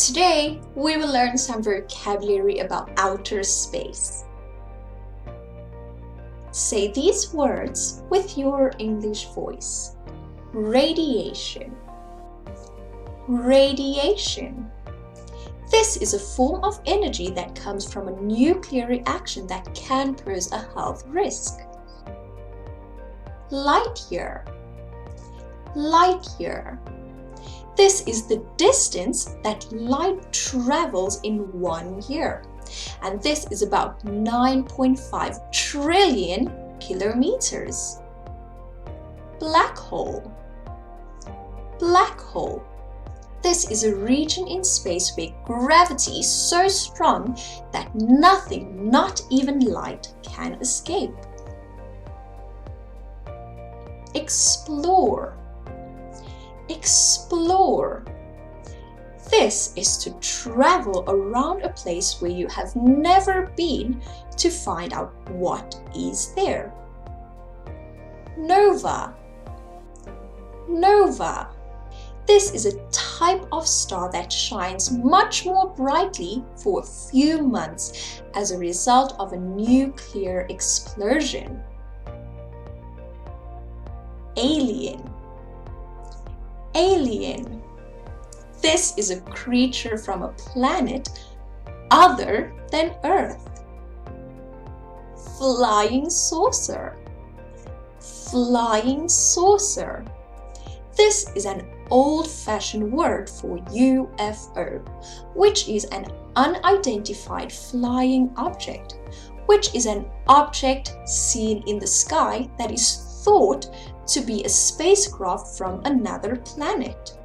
Today, we will learn some vocabulary about outer space. Say these words with your English voice. Radiation. Radiation. This is a form of energy that comes from a nuclear reaction that can pose a health risk. Lightyear. Lightyear. This is the distance that light travels in 1 year, and this is about 9.5 trillion kilometers. Black hole. Black hole. This is a region in space where gravity is so strong that nothing, not even light, can escape. Explore. Explore. This is to travel around a place where you have never been to find out what is there. Nova. Nova. This is a type of star that shines much more brightly for a few months as a result of a nuclear explosion. Alien. Alien. This is a creature from a planet other than Earth. Flying saucer. Flying saucer. This is an old-fashioned word for UFO, which is an unidentified flying object, which is an object seen in the sky that is thought to be a spacecraft from another planet.